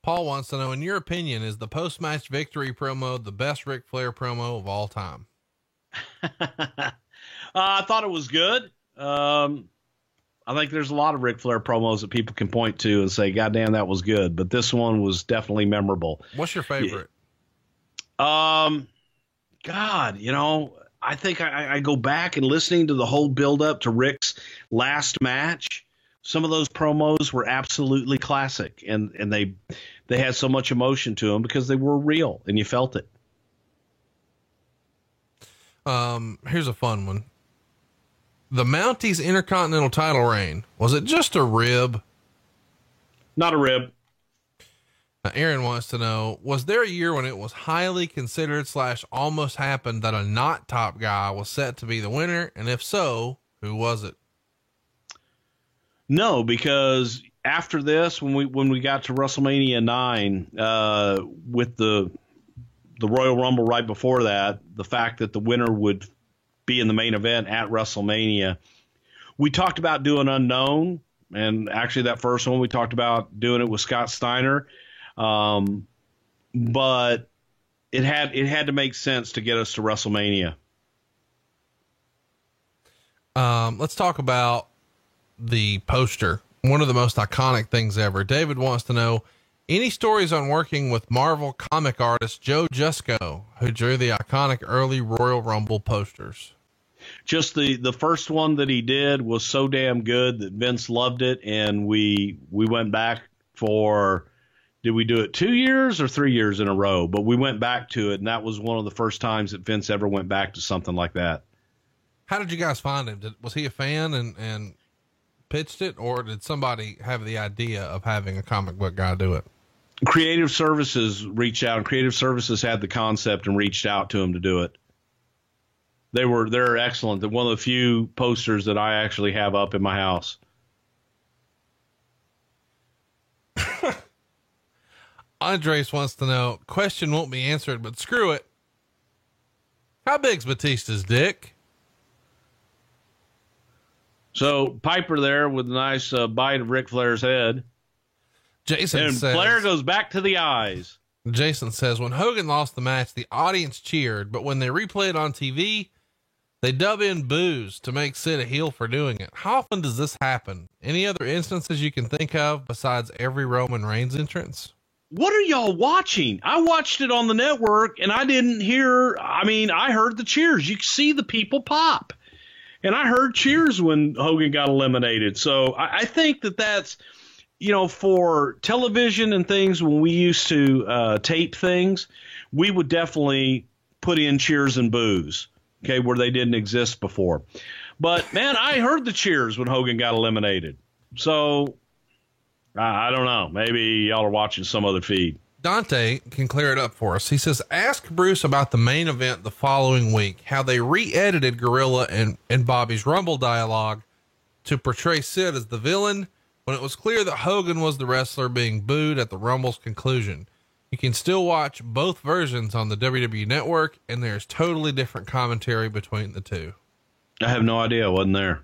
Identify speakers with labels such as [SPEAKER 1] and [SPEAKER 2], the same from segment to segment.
[SPEAKER 1] Paul wants to know, in your opinion, is the post-match victory promo the best Ric Flair promo of all time?
[SPEAKER 2] I thought it was good. I think there's a lot of Ric Flair promos that people can point to and say, God damn, that was good. But this one was definitely memorable.
[SPEAKER 1] What's your favorite?
[SPEAKER 2] God, I think I go back and listening to the whole build up to Rick's last match. Some of those promos were absolutely classic, and they had so much emotion to them because they were real and you felt it.
[SPEAKER 1] Here's a fun one. The Mounties Intercontinental title reign, was it just a rib?
[SPEAKER 2] Not a rib.
[SPEAKER 1] Aaron wants to know, was there a year when it was highly considered / almost happened that a not top guy was set to be the winner? And if so, who was it?
[SPEAKER 2] No, because after this, when we got to WrestleMania 9, with the Royal Rumble right before that, the fact that the winner would be in the main event at WrestleMania, we talked about doing Unknown, and actually that first one we talked about doing it with Scott Steiner, but it had to make sense to get us to WrestleMania.
[SPEAKER 1] Let's talk about the poster. One of the most iconic things ever. David wants to know, any stories on working with Marvel comic artist Joe Jusko, who drew the iconic early Royal Rumble posters?
[SPEAKER 2] Just the first one that he did was so damn good that Vince loved it, and we went back for, did we do it 2 years or 3 years in a row? But we went back to it, and that was one of the first times that Vince ever went back to something like that.
[SPEAKER 1] How did you guys find him? Was he a fan and pitched it, or did somebody have the idea of having a comic book guy do it?
[SPEAKER 2] Creative Services reached out, and Creative Services had the concept and reached out to him to do it. They're excellent. They're one of the few posters that I actually have up in my house.
[SPEAKER 1] Andres wants to know, question won't be answered, but screw it. How big's Batista's dick?
[SPEAKER 2] So Piper there with a nice bite of Ric Flair's head.
[SPEAKER 1] Jason
[SPEAKER 2] and
[SPEAKER 1] says,
[SPEAKER 2] Flair goes back to the eyes.
[SPEAKER 1] Jason says, when Hogan lost the match, the audience cheered, but when they replay it on TV, they dub in boos to make Sid a heel for doing it. How often does this happen? Any other instances you can think of besides every Roman Reigns entrance?
[SPEAKER 2] What are y'all watching? I watched it on the network and I didn't hear, I heard the cheers. You can see the people pop. And I heard cheers when Hogan got eliminated. So I think that's, for television and things, when we used to tape things, we would definitely put in cheers and boos, okay, where they didn't exist before. But, man, I heard the cheers when Hogan got eliminated. So I don't know. Maybe y'all are watching some other feed.
[SPEAKER 1] Dante can clear it up for us. He says, ask Bruce about the main event the following week, how they re-edited Gorilla and Bobby's Rumble dialogue to portray Sid as the villain when it was clear that Hogan was the wrestler being booed at the Rumble's conclusion. You can still watch both versions on the WWE Network, and there's totally different commentary between the two.
[SPEAKER 2] I have no idea. I wasn't there.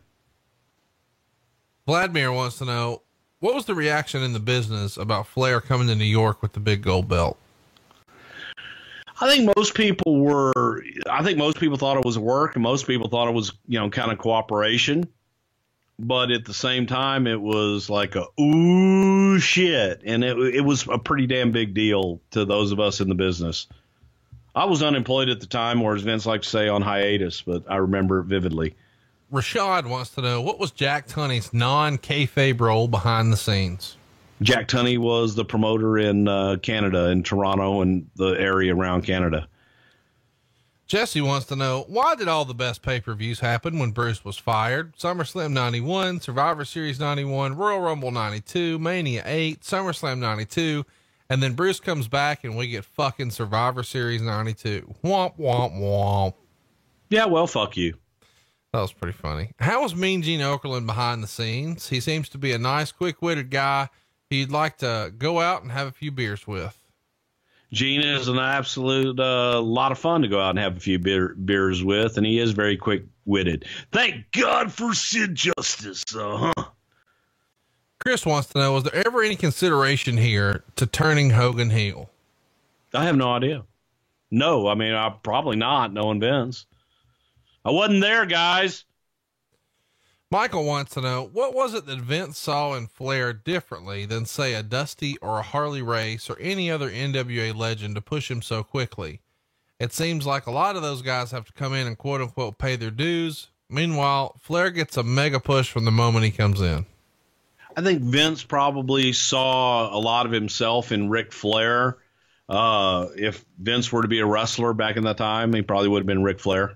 [SPEAKER 1] Vladimir wants to know, what was the reaction in the business about Flair coming to New York with the big gold belt?
[SPEAKER 2] I think most people thought it was work, and most people thought it was, kind of cooperation. But at the same time, it was like ooh, shit. And it was a pretty damn big deal to those of us in the business. I was unemployed at the time, or as Vince liked to say, on hiatus, but I remember it vividly.
[SPEAKER 1] Rashad wants to know, what was Jack Tunney's non-kayfabe role behind the scenes?
[SPEAKER 2] Jack Tunney was the promoter in Canada, in Toronto and the area around Canada.
[SPEAKER 1] Jesse wants to know, why did all the best pay-per-views happen when Bruce was fired? SummerSlam 91, Survivor Series 91, Royal Rumble 92, Mania 8, SummerSlam 92, and then Bruce comes back and we get fucking Survivor Series 92. Womp, womp, womp.
[SPEAKER 2] Yeah, well, fuck you.
[SPEAKER 1] That was pretty funny. How was Mean Gene Okerlund behind the scenes? He seems to be a nice, quick-witted guy who you'd like to go out and have a few beers with.
[SPEAKER 2] Gene is an absolute lot of fun to go out and have a few beers with, and he is very quick-witted. Thank God for Sid Justice.
[SPEAKER 1] Chris wants to know, was there ever any consideration here to turning Hogan heel?
[SPEAKER 2] I have no idea. No, I mean, probably not, knowing Vince. I wasn't there, guys.
[SPEAKER 1] Michael wants to know, what was it that Vince saw in Flair differently than, say, a Dusty or a Harley Race or any other NWA legend to push him so quickly? It seems like a lot of those guys have to come in and quote unquote pay their dues. Meanwhile, Flair gets a mega push from the moment he comes in.
[SPEAKER 2] I think Vince probably saw a lot of himself in Ric Flair. If Vince were to be a wrestler back in that time, he probably would have been Ric Flair.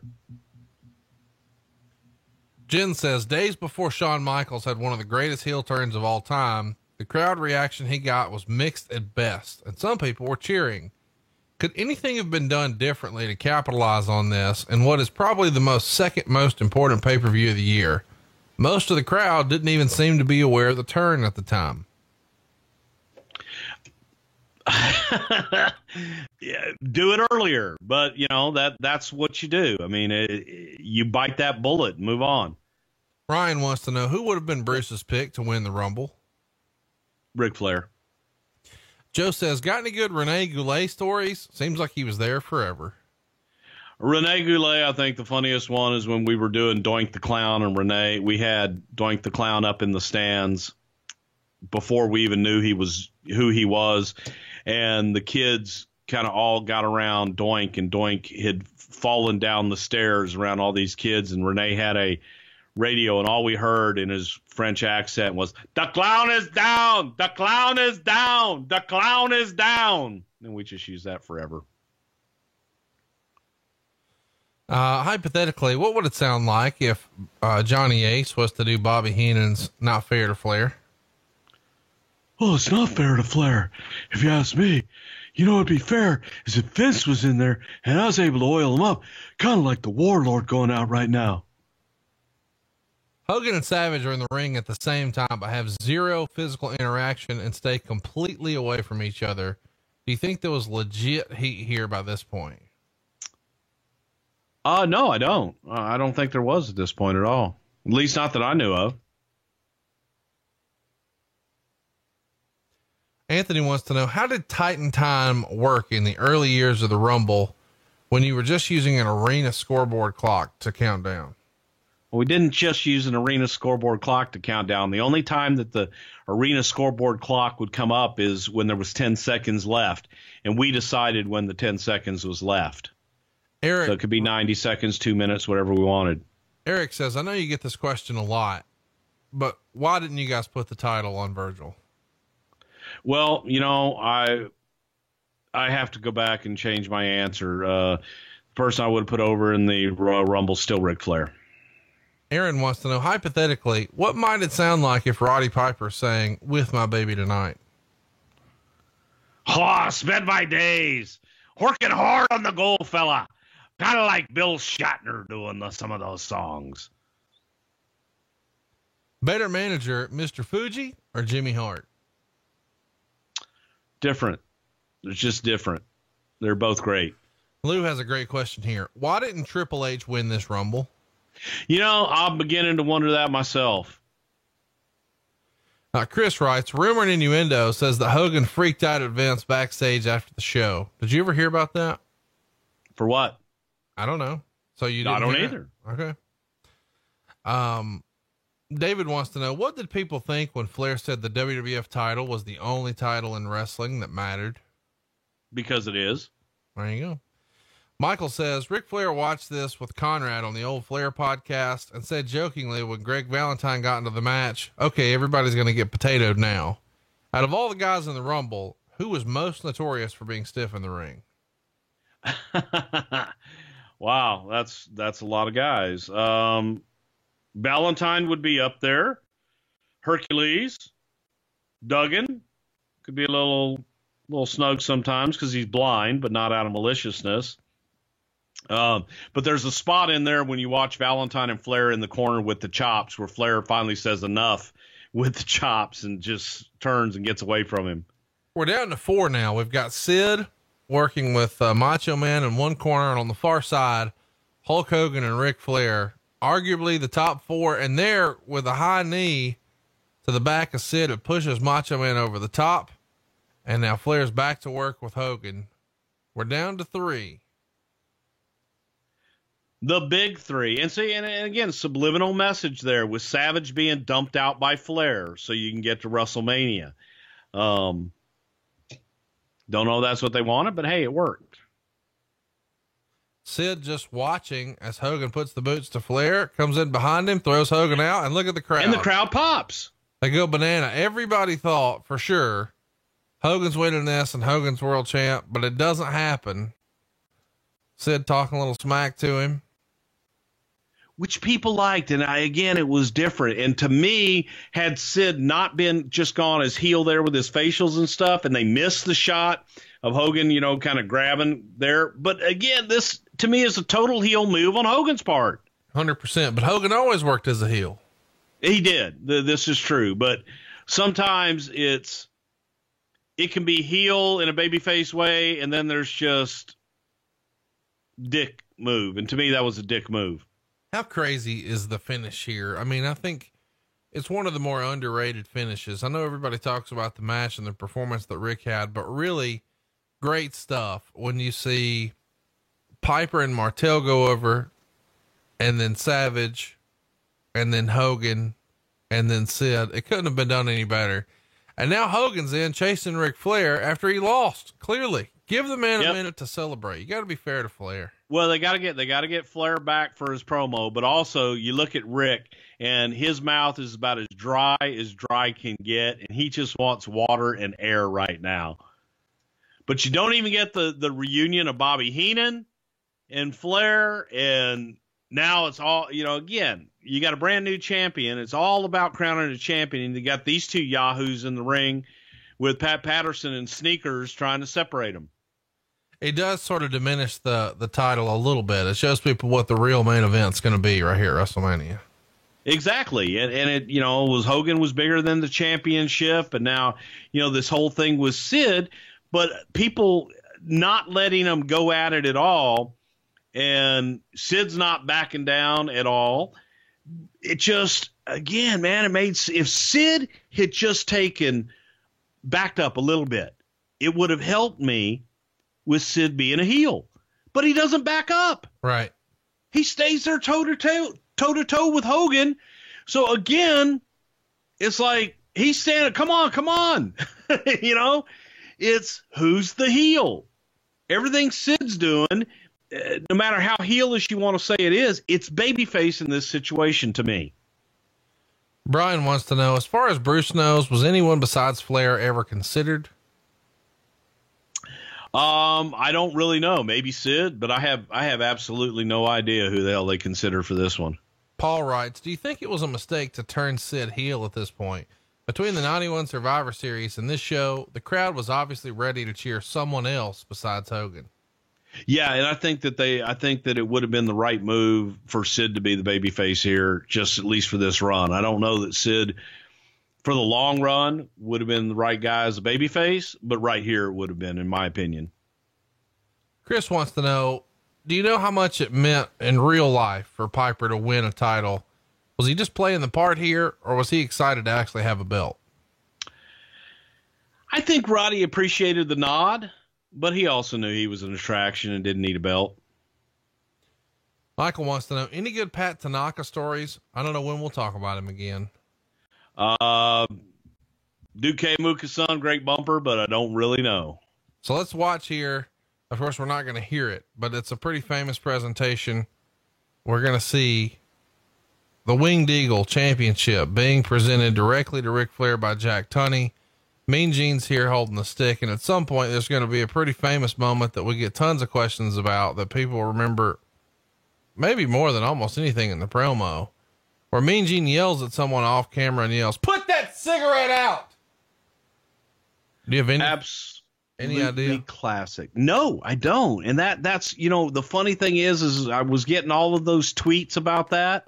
[SPEAKER 1] Jen says, days before Shawn Michaels had one of the greatest heel turns of all time, the crowd reaction he got was mixed at best, and some people were cheering. Could anything have been done differently to capitalize on this in what is probably the second most important pay-per-view of the year? Most of the crowd didn't even seem to be aware of the turn at the time.
[SPEAKER 2] Yeah, do it earlier, but that's what you do. I mean, you bite that bullet and move on.
[SPEAKER 1] Ryan wants to know, who would have been Bruce's pick to win the Rumble?
[SPEAKER 2] Ric Flair.
[SPEAKER 1] Joe says, got any good Rene Goulet stories? Seems like he was there forever.
[SPEAKER 2] Rene Goulet, I think the funniest one is when we were doing Doink the Clown, and we had Doink the Clown up in the stands before we even knew who he was. And the kids kind of all got around Doink, and Doink had fallen down the stairs around all these kids. And Rene had a radio, and all we heard in his French accent was, "The clown is down, the clown is down, the clown is down." And we just used that forever.
[SPEAKER 1] Hypothetically, what would it sound like if Johnny Ace was to do Bobby Heenan's Not Fair to Flair?
[SPEAKER 3] Well, it's not fair to Flair, if you ask me. What'd be fair is if Vince was in there and I was able to oil him up, kind of like the Warlord going out right now.
[SPEAKER 1] Hogan and Savage are in the ring at the same time, but have zero physical interaction and stay completely away from each other. Do you think there was legit heat here by this point?
[SPEAKER 2] No, I don't. I don't think there was at this point at all. At least not that I knew of.
[SPEAKER 1] Anthony wants to know, how did Titan Time work in the early years of the Rumble when you were just using an arena scoreboard clock to count down?
[SPEAKER 2] Well, we didn't just use an arena scoreboard clock to count down. The only time that the arena scoreboard clock would come up is when there was 10 seconds left, and we decided when the 10 seconds was left.
[SPEAKER 1] Eric,
[SPEAKER 2] so it could be 90 seconds, 2 minutes, whatever we wanted.
[SPEAKER 1] Eric says, I know you get this question a lot, but why didn't you guys put the title on Virgil?
[SPEAKER 2] Well, I have to go back and change my answer. The person I would have put over in the Royal Rumble still Ric Flair.
[SPEAKER 1] Aaron wants to know, hypothetically, what might it sound like if Roddy Piper sang "With My Baby Tonight"?
[SPEAKER 2] Oh, spend my days working hard on the goal, fella. Kind of like Bill Shatner doing some of those songs.
[SPEAKER 1] Better manager, Mr. Fuji or Jimmy Hart?
[SPEAKER 2] Different. It's just different. They're both great.
[SPEAKER 1] Lou has a great question here. Why didn't Triple H win this Rumble?
[SPEAKER 2] I'm beginning to wonder that myself.
[SPEAKER 1] Chris writes, rumor and innuendo says that Hogan freaked out at Vince backstage after the show. Did you ever hear about that?
[SPEAKER 2] For what?
[SPEAKER 1] I don't know. So you didn't?
[SPEAKER 2] I don't either.
[SPEAKER 1] Okay. David wants to know, what did people think when Flair said the WWF title was the only title in wrestling that mattered?
[SPEAKER 2] Because it is.
[SPEAKER 1] There you go. Michael says, Ric Flair watched this with Conrad on the old Flair podcast and said jokingly when Greg Valentine got into the match, okay, everybody's going to get potatoed now. Out of all the guys in the Rumble, who was most notorious for being stiff in the ring?
[SPEAKER 2] Wow. That's a lot of guys. Valentine would be up there. Hercules, Duggan could be a little snug sometimes because he's blind, but not out of maliciousness. But there's a spot in there when you watch Valentine and Flair in the corner with the chops where Flair finally says enough with the chops and just turns and gets away from him.
[SPEAKER 1] We're down to 4 now. We've got Sid working with Macho Man in one corner, and on the far side, Hulk Hogan and Ric Flair, arguably the top 4, and there with a high knee to to the back of Sid. It pushes Macho Man over the top. And now Flair's back to work with Hogan. We're down to 3.
[SPEAKER 2] The big 3. And see, and again, subliminal message there with Savage being dumped out by Flair so you can get to WrestleMania. Don't know if that's what they wanted, but hey, it worked.
[SPEAKER 1] Sid just watching as Hogan puts the boots to Flair, comes in behind him, throws Hogan out, and look at the crowd.
[SPEAKER 2] And the crowd pops.
[SPEAKER 1] They go banana. Everybody thought for sure Hogan's winning this and Hogan's world champ, but it doesn't happen. Sid talking a little smack to him,
[SPEAKER 2] which people liked. And again, it was different. And to me, had Sid not been just gone as heel there with his facials and stuff, and they missed the shot of Hogan, kind of grabbing there. But again, this to me is a total heel move on Hogan's part.
[SPEAKER 1] 100%. But Hogan always worked as a heel.
[SPEAKER 2] He did. This is true. But sometimes it can be heel in a babyface way. And then there's just dick move. And to me, that was a dick move.
[SPEAKER 1] How crazy is the finish here? I mean, I think it's one of the more underrated finishes. I know everybody talks about the match and the performance that Rick had, but really great stuff when you see Piper and Martel go over, and then Savage, and then Hogan, and then Sid. It couldn't have been done any better. And now Hogan's in chasing Ric Flair after he lost. Clearly, give the man a minute to celebrate. You got to be fair to Flair.
[SPEAKER 2] Well, they got to get Flair back for his promo, but also you look at Rick and his mouth is about as dry can get, and he just wants water and air right now. But you don't even get the reunion of Bobby Heenan and Flair, and now it's all, again, you got a brand new champion. It's all about crowning a champion, and you got these two yahoos in the ring with Pat Patterson and Sneakers trying to separate them.
[SPEAKER 1] It does sort of diminish the title a little bit. It shows people what the real main event's going to be right here at WrestleMania.
[SPEAKER 2] Exactly. And it, was Hogan was bigger than the championship. And now, this whole thing was Sid, but people not letting him go at it at all. And Sid's not backing down at all. It just, again, man, if Sid had just backed up a little bit, it would have helped me with Sid being a heel, but he doesn't back up.
[SPEAKER 1] Right.
[SPEAKER 2] He stays there toe to toe with Hogan. So again, it's like he's standing, come on. It's who's the heel. Everything Sid's doing, no matter how heelish you want to say it is, it's babyface in this situation to me.
[SPEAKER 1] Brian wants to know, as far as Bruce knows, was anyone besides Flair ever considered?
[SPEAKER 2] I don't really know. Maybe Sid, but I have absolutely no idea who the hell they consider for this one.
[SPEAKER 1] Paul writes, do you think it was a mistake to turn Sid heel at this point? Between the 91 Survivor Series and this show, the crowd was obviously ready to cheer someone else besides Hogan.
[SPEAKER 2] Yeah, and I think that it would have been the right move for Sid to be the babyface here, just at least for this run. I don't know that Sid, for the long run, would have been the right guy as a babyface, but right here it would have been, in my opinion.
[SPEAKER 1] Chris wants to know, do you know how much it meant in real life for Piper to win a title? Was he just playing the part here, or was he excited to actually have a belt?
[SPEAKER 2] I think Roddy appreciated the nod, but he also knew he was an attraction and didn't need a belt.
[SPEAKER 1] Michael wants to know, any good Pat Tanaka stories? I don't know when we'll talk about him again.
[SPEAKER 2] Duke Muka's son, great bumper, but I don't really know.
[SPEAKER 1] So let's watch here. Of course, we're not going to hear it, but it's a pretty famous presentation. We're going to see the Winged Eagle Championship being presented directly to Ric Flair by Jack Tunney. Mean Gene's here holding the stick. And at some point, there's going to be a pretty famous moment that we get tons of questions about that people remember maybe more than almost anything in the promo, where Mean Gene yells at someone off camera and yells, "Put that cigarette out." Do you have any idea?
[SPEAKER 2] Classic. No, I don't. And that's, the funny thing is I was getting all of those tweets about that,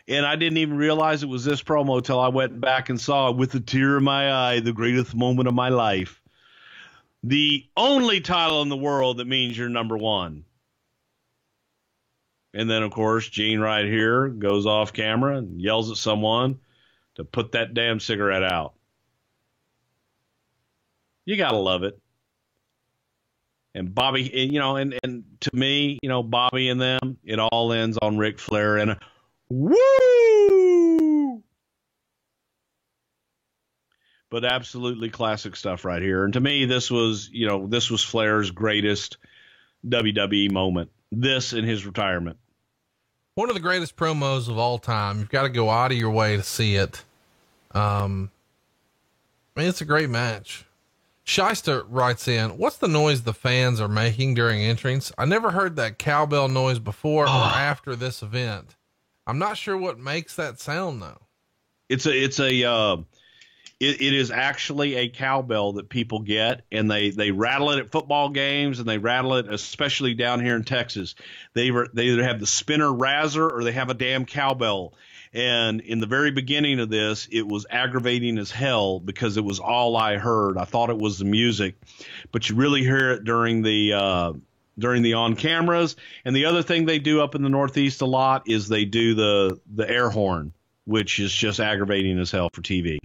[SPEAKER 2] and I didn't even realize it was this promo till I went back and saw, with a tear in my eye, the greatest moment of my life. The only title in the world that means you're number one. And then, of course, Gene right here goes off camera and yells at someone, to put that damn cigarette out. You got to love it. And Bobby, and to me, Bobby and them, it all ends on Ric Flair and a woo! But absolutely classic stuff right here. And to me, this was Flair's greatest WWE moment. This in his retirement.
[SPEAKER 1] One of the greatest promos of all time. You've got to go out of your way to see it. It's a great match. Shyster writes in, what's the noise the fans are making during entrance? I never heard that cowbell noise before or after this event. I'm not sure what makes that sound though. It
[SPEAKER 2] is actually a cowbell that people get, and they rattle it at football games, and they rattle it especially down here in Texas. They either have the spinner razor or they have a damn cowbell. And in the very beginning of this, it was aggravating as hell because it was all I heard. I thought it was the music, but you really hear it during the on cameras. And the other thing they do up in the Northeast a lot is they do the air horn, which is just aggravating as hell for TV.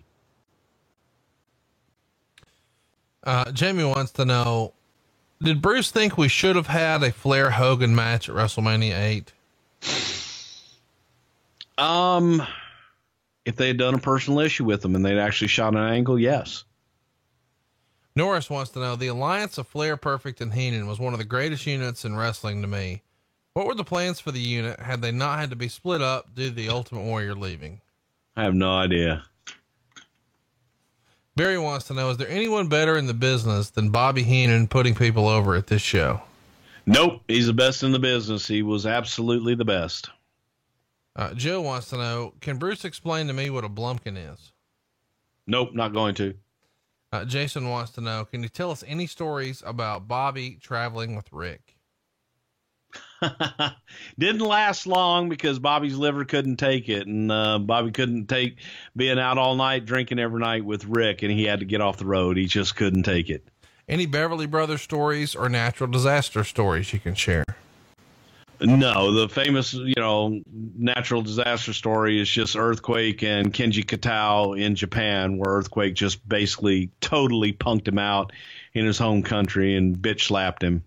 [SPEAKER 1] Jamie wants to know, did Bruce think we should have had a Flair Hogan match at WrestleMania 8?
[SPEAKER 2] If they had done a personal issue with them and they'd actually shot an angle, yes.
[SPEAKER 1] Norris wants to know, the alliance of Flair, Perfect, and Heenan was one of the greatest units in wrestling to me. What were the plans for the unit had they not had to be split up due to the Ultimate Warrior leaving?
[SPEAKER 2] I have no idea.
[SPEAKER 1] Barry wants to know, is there anyone better in the business than Bobby Heenan putting people over at this show?
[SPEAKER 2] Nope. He's the best in the business. He was absolutely the best.
[SPEAKER 1] Joe wants to know, can Bruce explain to me what a Blumpkin is?
[SPEAKER 2] Nope, not going to.
[SPEAKER 1] Jason wants to know, can you tell us any stories about Bobby traveling with Rick?
[SPEAKER 2] Didn't last long because Bobby's liver couldn't take it. And Bobby couldn't take being out all night, drinking every night with Rick, and he had to get off the road. He just couldn't take it.
[SPEAKER 1] Any Beverly Brothers stories or natural disaster stories you can share?
[SPEAKER 2] No, the famous, natural disaster story is just Earthquake and Kenji Katao in Japan, where Earthquake just basically totally punked him out in his home country and bitch slapped him.